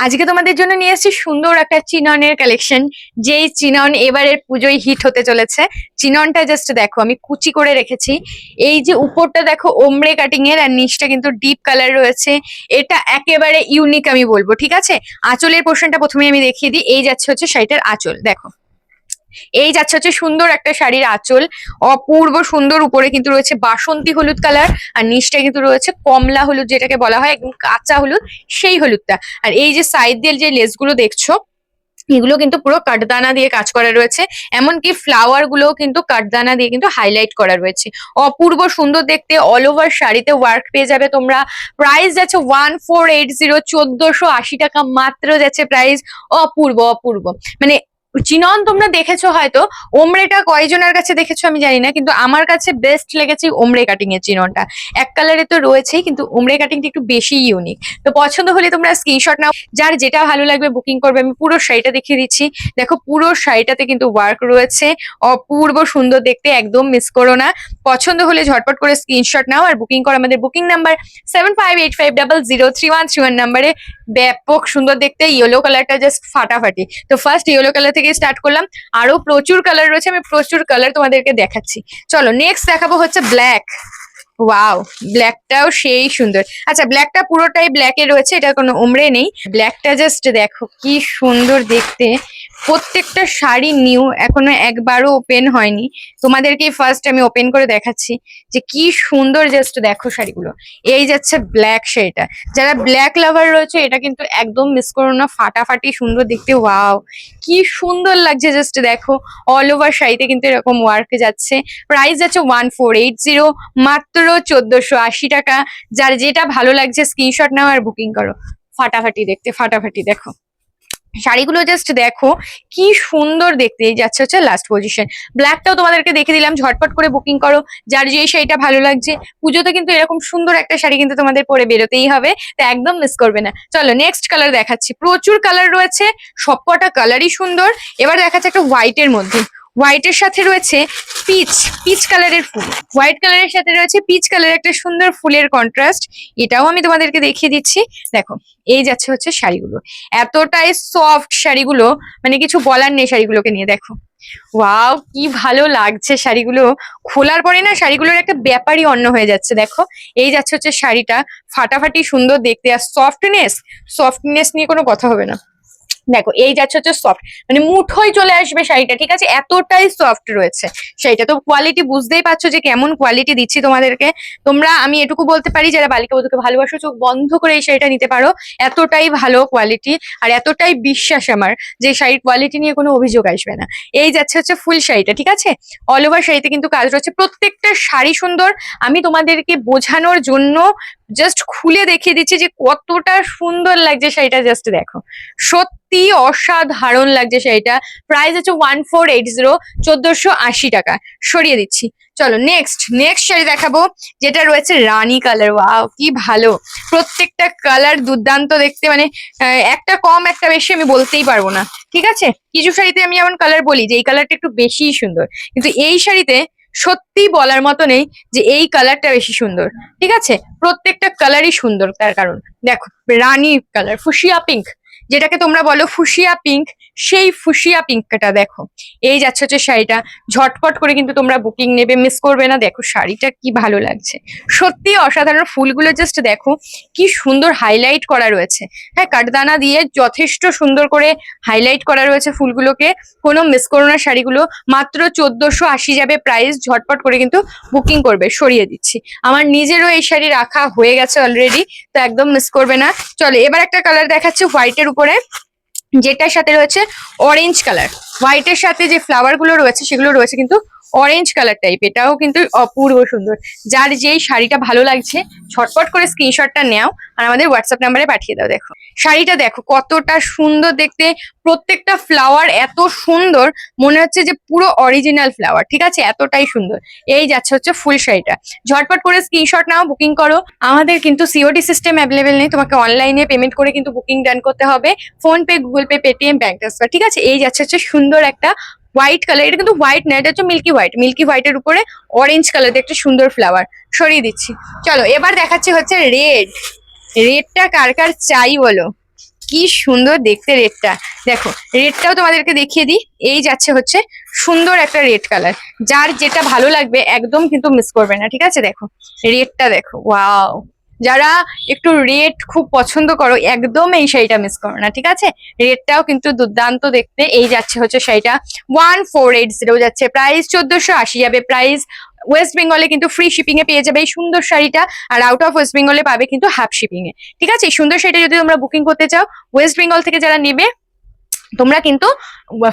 আজকে তোমাদের জন্য নিয়ে এসেছি সুন্দর একটা চিননের কালেকশন। যেই চিনন এবারের পুজোয় হিট হতে চলেছে। চিননটা জাস্ট দেখো, আমি কুচি করে রেখেছি। এই যে উপরটা দেখো ওমড়ে কাটিং এর, আর নিচটা কিন্তু ডিপ কালার রয়েছে। এটা একেবারে ইউনিক আমি বলবো, ঠিক আছে। আঁচলের পোর্শনটা প্রথমে আমি দেখিয়ে দিই। এই যাচ্ছে হচ্ছে শাড়িটার আঁচল, দেখো। এই যাচ্ছে হচ্ছে সুন্দর একটা শাড়ির আঁচল, অপূর্ব সুন্দর। উপরে কিন্তু রয়েছে বাসন্তী হলুদ কালার, আর নিচটা কিন্তু রয়েছে কমলা হলুদ, যেটাকে বলা হয় একদম কাঁচা হলুদ, সেই হলুদটা। আর এই যে সাইড দিয়ে যে লেসগুলো দেখছো, এগুলো কিন্তু পুরো কাঠদানা দিয়ে কাজ করা রয়েছে। এমনকি ফ্লাওয়ার গুলো কিন্তু কাঠদানা দিয়ে কিন্তু হাইলাইট করা রয়েছে। অপূর্ব সুন্দর দেখতে, অল ওভার শাড়িতে ওয়ার্ক পেয়ে যাবে তোমরা। প্রাইস যাচ্ছে 1480, 1480 টাকা মাত্র যাচ্ছে প্রাইস। অপূর্ব অপূর্ব, মানে চিনন তোমরা দেখেছো হয়তো, ওমড়েটা কয়জনের কাছে দেখেছো আমি জানি না, কিন্তু আমার কাছে বেস্ট লেগেছে ওমড়ে কাটিং এর চিননটা। এক কালারে তো রয়েছেই, কিন্তু ওমড়ে কাটিংটা একটু বেশি ইউনিক। তো পছন্দ হলে তোমরা স্ক্রিনশট নাও, যার যেটা ভালো লাগবে বুকিং করবে। আমি পুরো শাড়িটা দেখিয়ে দিচ্ছি, দেখো পুরো শাড়িটাতে কিন্তু ওয়ার্ক রয়েছে, অপূর্ব সুন্দর দেখতে, একদম মিস করো না। পছন্দ হলে ঝটপট করে স্ক্রিনশট নাও আর বুকিং করো। আমাদের বুকিং নাম্বার 7585003131 নাম্বারে। ব্যাপক সুন্দর দেখতে, ইয়েলো কালারটা জাস্ট ফাটাফাটি। তো ফার্স্ট ইয়েলো কালার থেকে স্টার্ট করলাম, আরো প্রচুর কালার রয়েছে, আমি প্রচুর কালার তোমাদেরকে দেখাচ্ছি। চলো নেক্সট দেখাবো হচ্ছে ব্ল্যাক। ওয়াও, ব্ল্যাকটাও সেই সুন্দর। আচ্ছা, ব্ল্যাকটা পুরোটাই ব্ল্যাকে রয়েছে, এটা কোনো উমড়ে নেই। ব্ল্যাকটা জাস্ট দেখো কি সুন্দর দেখতে। প্রত্যেকটা শাড়ি নিউ, এখনো একবারও ওপেন হয়নি। তোমাদেরকে ফার্স্ট আমি ওপেন করে দেখাচ্ছি যে কি সুন্দর, জাস্ট দেখো শাড়িগুলো। এই যাচ্ছে ব্ল্যাক শাড়িটা, যারা ব্ল্যাক লাভার রয়েছে এটা কিন্তু একদম মিস করো না, ফাটাফাটি সুন্দর দেখতে। ওয়াও, কি সুন্দর লাগছে, জাস্ট দেখো। অল ওভার শাড়িতে কিন্তু এরকম ওয়ার্ক যাচ্ছে। প্রাইস যাচ্ছে 1480, মাত্র 1480 টাকা। যার যেটা ভালো লাগছে স্ক্রিনশট নাও আর বুকিং করো। ফাটাফাটি দেখতে, ফাটাফাটি দেখো শাড়িগুলো, জাস্ট দেখো কি সুন্দর দেখতে। এই যাচ্ছে হচ্ছে লাস্ট পজিশন। ব্ল্যাকটাও তোমাদেরকে দেখে দিলাম, ঝটপট করে বুকিং করো যার যে শাড়িটা ভালো লাগছে। পুজোতে কিন্তু এরকম সুন্দর একটা শাড়ি কিন্তু তোমাদের পরে বেরোতেই হবে, তো একদম মিস করবে না। চলো নেক্সট কালার দেখাচ্ছি। প্রচুর কালার রয়েছে, সবকটা কালারই সুন্দর। এবার দেখাচ্ছে একটা হোয়াইটের মধ্যে, হোয়াইটের সাথে রয়েছে পিচ, পিচ কালারের ফুল। হোয়াইট কালারের সাথে রয়েছে পিচ কালারের একটা সুন্দর ফুলের কন্ট্রাস্ট। এটাও আমি তোমাদেরকে দেখিয়ে দিচ্ছি, দেখো। এই যাচ্ছে হচ্ছে শাড়িগুলো, এতটাই সফট শাড়িগুলো, মানে কিছু বলার নেই শাড়িগুলোকে নিয়ে। দেখো ওয়াও, কি ভালো লাগছে শাড়িগুলো। খোলার পরে না শাড়িগুলোর একটা ব্যাপারই অন্য হয়ে যাচ্ছে। দেখো এই যাচ্ছে হচ্ছে শাড়িটা, ফাটাফাটি সুন্দর দেখতে। আর সফটনেস, সফটনেস নিয়ে কোনো কথা হবে না। দেখো এই যাচ্ছে হচ্ছে সফট, মানে মুঠোয় চলে আসবে শাড়িটা, ঠিক আছে, এতটাই সফট রয়েছে শাড়িটা। তো কোয়ালিটি বুঝতেই পারছো যে কেমন কোয়ালিটি দিচ্ছি তোমাদেরকে। তোমরা, আমি এটুকু বলতে পারি, যারা বালিকা বধূকে ভালোবাসো চোখ বন্ধ করে এই শাড়িটা নিতে পারো। এতটাই ভালো কোয়ালিটি, আর এতটাই বিশ্বাস আমার যে শাড়ির কোয়ালিটি নিয়ে কোনো অভিযোগ আসবে না। এই যাচ্ছে হচ্ছে ফুল শাড়িটা, ঠিক আছে। অল ওভার শাড়িতে কিন্তু কাজ রয়েছে, প্রত্যেকটা শাড়ি সুন্দর। আমি তোমাদেরকে বোঝানোর জন্য জাস্ট খুলে দেখিয়ে দিচ্ছি যে কতটা সুন্দর লাগছে শাড়িটা, জাস্ট দেখো। সত্যি অসাধারণ লাগছে শাড়িটা। প্রাইস হচ্ছে 1480, 1480 টাকা। সরিয়ে দিচ্ছি। চলো নেক্সট নেক্সট শাড়ি দেখাবো, যেটা রয়েছে রানী কালার। ওয়াও, কি ভালো, প্রত্যেকটা কালার দুর্দান্ত দেখতে। মানে একটা কম একটা বেশি আমি বলতেই পারবো না, ঠিক আছে। কিছু শাড়িতে আমি এমন কালার বলি যে এই কালারটা একটু বেশিই সুন্দর, কিন্তু এই শাড়িতে সত্যি বলার মতো নেই যে এই কালারটা বেশি সুন্দর, ঠিক আছে। প্রত্যেকটা কালারই সুন্দর, তার কারণ দেখো রানী কালার, ফুশিয়া পিঙ্ক, যেটাকে তোমরা বলো ফুশিয়া পিঙ্ক, সেই ফুশিয়া পিঙ্কটা দেখো। এই যাচ্ছে হচ্ছে শাড়িটা, ঝটপট করে কিন্তু তোমরা বুকিং নেবে, মিস করবে না। দেখো শাড়িটা কি ভালো লাগছে, সত্যি অসাধারণ। ফুলগুলো জাস্ট দেখো কি সুন্দর হাইলাইট করা রয়েছে। হ্যাঁ, কাঠদানা দিয়ে যথেষ্ট সুন্দর করে হাইলাইট করা রয়েছে ফুলগুলোকে। কোনো মিস করো না শাড়িগুলো, মাত্র 1480 যাবে প্রাইস। ঝটপট করে কিন্তু বুকিং করবে। সরিয়ে দিচ্ছি, আমার নিজেরও এই শাড়ি রাখা হয়ে গেছে অলরেডি, তো একদম মিস করবে না। চলো এবার একটা কালার দেখাচ্ছি হোয়াইটের উপরে, যেটার সাথে রয়েছে অরেঞ্জ কালার। হোয়াইটের সাথে যে ফ্লাওয়ার গুলো রয়েছে সেগুলো রয়েছে কিন্তু অরেঞ্জ কালার টাইপ। এটাও কিন্তু অপূর্ব সুন্দর। যার যেই শাড়িটা ভালো লাগছে ঝটপট করে স্ক্রিনশটটা নাও আর আমাদের হোয়াটসঅ্যাপ নাম্বারে পাঠিয়ে দাও। দেখো শাড়িটা দেখো কতটা সুন্দর দেখতে, প্রত্যেকটা ফ্লাওয়ার এত সুন্দর, মনে হচ্ছে যে পুরো অরিজিনাল ফ্লাওয়ার, ঠিক আছে, এতটাই সুন্দর। এই যাচ্ছে হচ্ছে ফুল শাড়িটা, ঝটপট করে স্ক্রিনশট নাও, বুকিং করো। আমাদের কিন্তু সিওডি সিস্টেম অ্যাভেলেবেল নেই, তোমাকে অনলাইনে পেমেন্ট করে কিন্তু বুকিং ডান করতে হবে। Phone pay, Google pay, Paytm, bank transfer, ঠিক আছে। এই যাচ্ছে হচ্ছে সুন্দর একটা হোয়াইট কালার, এটা কিন্তু হোয়াইট না, এটা হচ্ছে মিল্কি হোয়াইট। মিল্কি হোয়াইটের উপরে অরেঞ্জ কালার একটা সুন্দর ফ্লাওয়ার। সরিয়ে দিচ্ছি। চলো এবার দেখাচ্ছি হচ্ছে রেড। রেডটা কার কার চাই বলো। কি সুন্দর দেখতে রেডটা, দেখো রেডটাও তোমাদেরকে দেখিয়ে দিই। এই যাচ্ছে হচ্ছে সুন্দর একটা রেড কালার, যার যেটা ভালো লাগবে একদম কিন্তু মিস করবে না, ঠিক আছে? দেখো রেডটা দেখো, ওয়াও! যারা একটু রেড খুব পছন্দ করো একদম এই শাড়িটা মিস করো না, ঠিক আছে? রেডটাও কিন্তু দুর্দান্ত দেখতে। এই যাচ্ছে হচ্ছে শাড়িটা 1480 যাচ্ছে, প্রাইস 1480 যাবে প্রাইস। ওয়েস্ট বেঙ্গলে কিন্তু ফ্রি শিপিং এ পেয়ে যাবে এই সুন্দর শাড়িটা, আর আউট অফ ওয়েস্ট বেঙ্গলে পাবে কিন্তু হাফ শিপিং এ, ঠিক আছে? এই সুন্দর শাড়িটা যদি তোমরা বুকিং করতে চাও ওয়েস্ট বেঙ্গল থেকে যারা নেবে তোমরা কিন্তু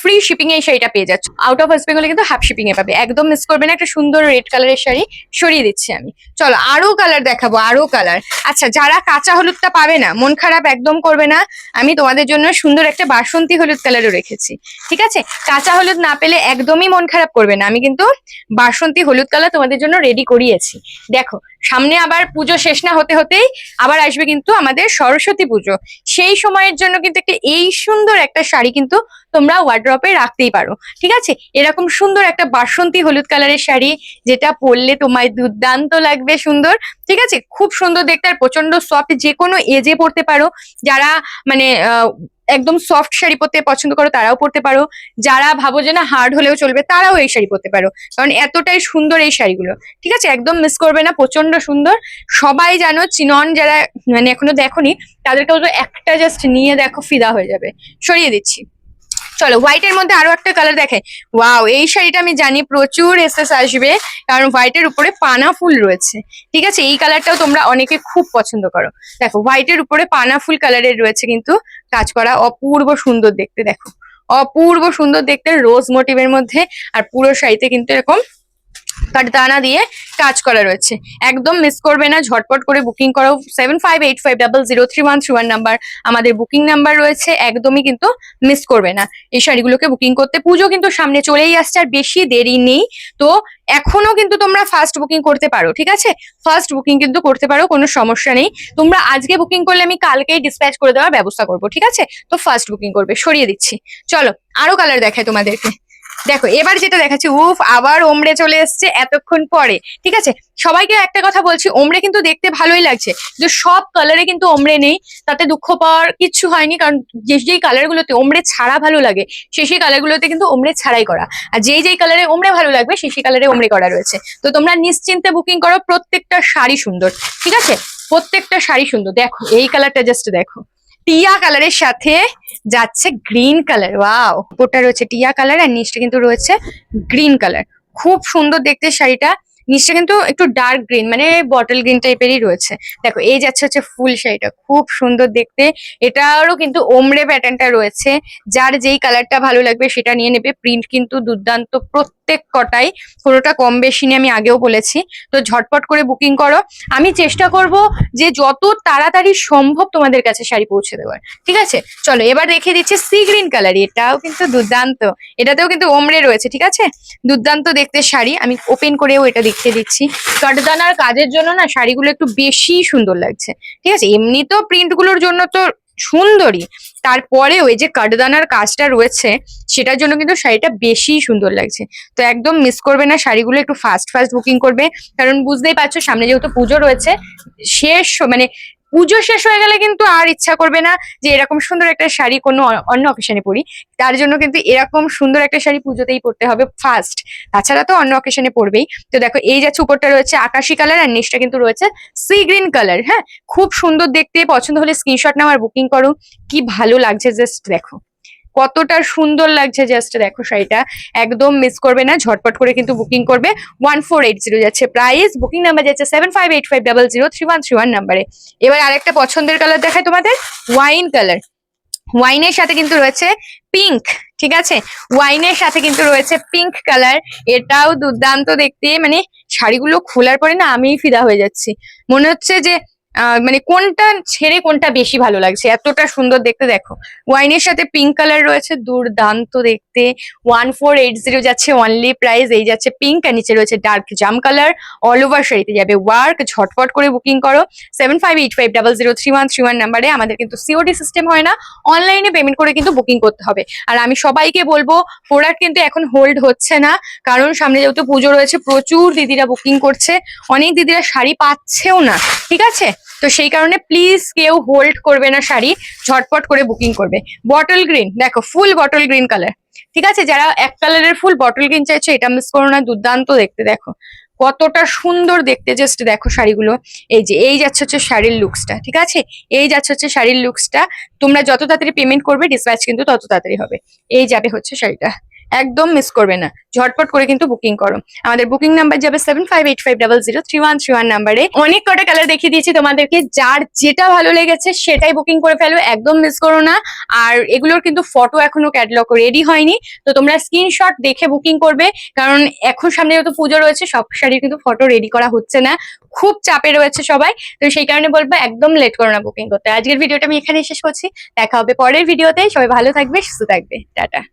ফ্রি শিপিং এ এই শাড়িটা পেয়ে যাচ্ছ, আউট অফ ওয়েস্ট বেঙ্গলে কিন্তু হাফ শিপিং এ পাবে, একদম মিস করবে না। একটা সুন্দর রেড কালারের শাড়ি সরিয়ে দিচ্ছি আমি। চলো আরো কালার দেখাবো, আরো কালার। আচ্ছা, যারা কাঁচা হলুদটা পাবে না, মন খারাপ একদম করবে না, আমি তোমাদের জন্য সুন্দর একটা বাসন্তী হলুদ কালারও রেখেছি, ঠিক আছে? কাঁচা হলুদ না পেলে একদমই মন খারাপ করবে না, আমি কিন্তু বাসন্তী হলুদ কালার তোমাদের জন্য রেডি করিয়েছি। দেখো সামনে আবার পুজো শেষ না হতে হতেই আবার আসবে কিন্তু আমাদের সরস্বতী পুজো, সেই সময়ের জন্য কিন্তু এই সুন্দর একটা শাড়ি কিন্তু তোমরা ওয়ার্ড্রপে রাখতেই পারো, ঠিক আছে? এরকম সুন্দর একটা বাসন্তী হলুদ কালারের শাড়ি, যেটা পরলে তোমায় দুর্দান্ত লাগবে, সুন্দর, ঠিক আছে? খুব সুন্দর দেখতে আর প্রচন্ড সফট, যে কোনো এজে পরতে পারো। যারা মানে একদম সফট শাড়ি পরতে পছন্দ করো তারাও পরতে পারো, যারা ভাবো যে না হার্ড হলেও চলবে তারাও এই শাড়ি পরতে পারো, কারণ এতটাই সুন্দর এই শাড়িগুলো, ঠিক আছে? একদম মিস করবে না, প্রচন্ড সুন্দর। সবাই জানো, চিনন যারা মানে এখনো দেখোনি তাদেরকে বলবো একটা জাস্ট নিয়ে দেখো, ফিদা হয়ে যাবে। সরিয়ে দিচ্ছি। চলো হোয়াইটের মধ্যে আরো একটা কালার দেখে, ওয়াও! এই শাড়িটা আমি জানি প্রচুর এসএস আসবে, কারণ হোয়াইটের উপরে পানা ফুল রয়েছে, ঠিক আছে? এই কালারটাও তোমরা অনেকে খুব পছন্দ করো। দেখো হোয়াইটের উপরে পানা ফুল কালারের রয়েছে কিন্তু কাজ করা, অপূর্ব সুন্দর দেখতে, দেখো অপূর্ব সুন্দর দেখতে রোজ মোটিভের মধ্যে, আর পুরো শাড়িতে কিন্তু এরকম কাটদানা দিয়ে কাজ করা রয়েছে, একদম মিস করবে না, ঝটপট করে বুকিং করো। 7585003131 নাম্বার আমাদের বুকিং নাম্বার রয়েছে, একদমই কিন্তু মিস করবে না এই শাড়িগুলোকে বুকিং করতে। পুজো কিন্তু সামনে চলেই আসছে, আর বেশি দেরি নেই, তো এখনো কিন্তু তোমরা ফার্স্ট বুকিং করতে পারো, ঠিক আছে? ফার্স্ট বুকিং কিন্তু করতে পারো, কোনো সমস্যা নেই। তোমরা আজকে বুকিং করলে আমি কালকেই ডিসপ্যাচ করে দেওয়ার ব্যবস্থা করবো, ঠিক আছে? তো ফার্স্ট বুকিং করবে। সরিয়ে দিচ্ছি। চলো আরো কালার দেখাই তোমাদেরকে। দেখো এবার যেটা দেখাচ্ছি, উফ, আবার ওমড়ে চলে এসছে এতক্ষণ পরে, ঠিক আছে? সবাইকে একটা কথা বলছি, ওমড়ে কিন্তু দেখতে ভালোই লাগছে, কিন্তু সব কালারে কিন্তু ওমড়ে নেই, তাতে দুঃখ পাওয়ার কিছু হয়নি, কারণ যেই কালার গুলোতে ওমড়ে ছাড়া ভালো লাগে সেই কালার গুলোতে কিন্তু ওমড়ে ছাড়াই করা, আর যেই কালারে ওমড়ে ভালো লাগবে সেই কালারে ওমড়ে করা রয়েছে। তো তোমরা নিশ্চিন্তে বুকিং করো, প্রত্যেকটা শাড়ি সুন্দর, ঠিক আছে? প্রত্যেকটা শাড়ি সুন্দর। দেখো এই কালারটা জাস্ট দেখো, টিয়া কালারের সাথে যাচ্ছে গ্রিন কালার, ওয়াও! উপরটা রয়েছে টিয়া কালার আর নিচটা কিন্তু রয়েছে গ্রিন কালার, খুব সুন্দর দেখতে শাড়িটা। নিচটা কিন্তু একটু ডার্ক গ্রিন, মানে বটল গ্রিন টাইপেরই রয়েছে। দেখো এই যাচ্ছে হচ্ছে ফুল শাড়িটা, খুব সুন্দর দেখতে। এটারও কিন্তু ওমরে প্যাটার্নটা রয়েছে, যার যেই কালারটা ভালো লাগবে সেটা নিয়ে নেবে। প্রিন্ট কিন্তু দুর্দান্ত প্রত্যেক কটাই, কোনোটা কম বেশি নেই, আমি আগেও বলেছি। তো ঝটপট করে বুকিং করো, আমি চেষ্টা করব যে যত তাড়াতাড়ি সম্ভব তোমাদের কাছে শাড়ি পৌঁছে দেওয়ার, ঠিক আছে? চলো এবার রেখে দিচ্ছি সি গ্রিন কালার, এটাও কিন্তু দুর্দান্ত, এটাতেও কিন্তু ওমরে রয়েছে, ঠিক আছে? দুর্দান্ত দেখতে শাড়ি, আমি ওপেন করেও এটা দেখিয়ে দিচ্ছি। কাঠদানার কাজের জন্য না শাড়িগুলো একটু বেশি সুন্দর লাগছে, ঠিক আছে? এমনি তো প্রিন্ট গুলোর জন্য তো সুন্দরী, তারপরেও এই যে কাঠদানার কাজটা রয়েছে সেটার জন্য কিন্তু শাড়িটা বেশি সুন্দর লাগছে। তো একদম মিস করবে না, শাড়িগুলো একটু ফাস্ট ফাস্ট বুকিং করবে, কারণ বুঝতেই পারছো সামনে যেহেতু পুজো রয়েছে, শেষ মানে পুজো শেষ হয়ে গেলে কিন্তু আর ইচ্ছা করবে না যে এরকম সুন্দর একটা শাড়ি কোনো অন্য অকেশনে পরি, তার জন্য কিন্তু এরকম সুন্দর একটা শাড়ি পুজোতেই পরতে হবে ফার্স্ট, তাছাড়া তো অন্য অকেশনে পরবেই। তো দেখো এই যাচ্ছে উপরটা রয়েছে আকাশি কালার আর নিচটা কিন্তু রয়েছে সি গ্রিন কালার, হ্যাঁ খুব সুন্দর দেখতে, পছন্দ হলে স্ক্রিনশট নাও আর বুকিং করো। কি ভালো লাগছে জাস্ট দেখো, কতটা সুন্দর লাগছে জাস্ট দেখো শাড়িটা, একদম মিস করবে না, ঝটপট করে কিন্তু বুকিং করবে। 1480 যাচ্ছে প্রাইস, বুকিং নাম্বার যাচ্ছে 7585003131 নাম্বারে। এবার আরেকটা পছন্দের কালার দেখায় তোমাদের, ওয়াইন কালার। ওয়াইনের সাথে কিন্তু রয়েছে পিঙ্ক, ঠিক আছে? ওয়াইনের সাথে কিন্তু রয়েছে পিঙ্ক কালার, এটাও দুর্দান্ত দেখতে, মানে শাড়িগুলো খোলার পরে না আমিই ফিদা হয়ে যাচ্ছি, মনে হচ্ছে যে মানে কোনটা ছেড়ে কোনটা বেশি ভালো লাগছে, এতটা সুন্দর দেখতে। দেখো ওয়াইনের সাথে পিঙ্ক কালার রয়েছে, দুর্দান্ত দেখতে। 1480 যাচ্ছে অনলি প্রাইস, এই যাচ্ছে পিঙ্ক আর নিচে রয়েছে ডার্ক জাম কালার, অল ওভার শাড়িতে যাবে ওয়ার্ক। ঝটপট করে বুকিং করো 7585003131 নাম্বারে। আমাদের কিন্তু সিওডি সিস্টেম হয় না, অনলাইনে পেমেন্ট করে কিন্তু বুকিং করতে হবে। আর আমি সবাইকে বলবো প্রোডাক্ট কিন্তু এখন হোল্ড হচ্ছে না, কারণ সামনে যেহেতু পুজো রয়েছে প্রচুর দিদিরা বুকিং করছে, অনেক দিদিরা শাড়ি পাচ্ছেও না, ঠিক আছে? তো সেই কারণে প্লিজ কেউ হোল্ড করবে না শাড়ি, ঝটপট করে বুকিং করবে। বটল গ্রিন, দেখো ফুল বটল গ্রিন কালার, ঠিক আছে? যারা এক কালারের ফুল বটল গ্রিন চাইছো এটা মিস করো না, দুর্দান্ত দেখতে, দেখো কতটা সুন্দর দেখতে, জাস্ট দেখো শাড়িগুলো। এই যে এই যাচ্ছে হচ্ছে শাড়ির লুকসটা, ঠিক আছে? এই যাচ্ছে হচ্ছে শাড়ির লুকসটা। তোমরা যত তাড়াতাড়ি পেমেন্ট করবে ডিসপ্যাচ কিন্তু তত তাড়াতাড়ি হবে। এই যাবে হচ্ছে শাড়িটা, একদম মিস করবে না, ঝটপট করে কিন্তু বুকিং করো। আমাদের বুকিং নাম্বার যাবে 7585003131 নাম্বারে। অনেক কটা কালার দেখিয়ে দিয়েছি তোমাদেরকে, যার যেটা ভালো লেগেছে সেটাই বুকিং করে ফেলো, একদম মিস করো না। আর এগুলোর কিন্তু ফটো এখনো ক্যাটালগ রেডি হয়নি, তো তোমরা স্ক্রিনশট দেখে বুকিং করবে, কারণ এখন সামনে যত পুজো রয়েছে সব শাড়ির কিন্তু ফটো রেডি করা হচ্ছে না, খুব চাপে রয়েছে সবাই। তো সেই কারণে বলবো একদম লেট করো না বুকিং করতে। আজকের ভিডিওটা আমি এখানেই শেষ করছি, দেখা হবে পরের ভিডিওতে। সবাই ভালো থাকবে, সুস্থ থাকবে, টাটা।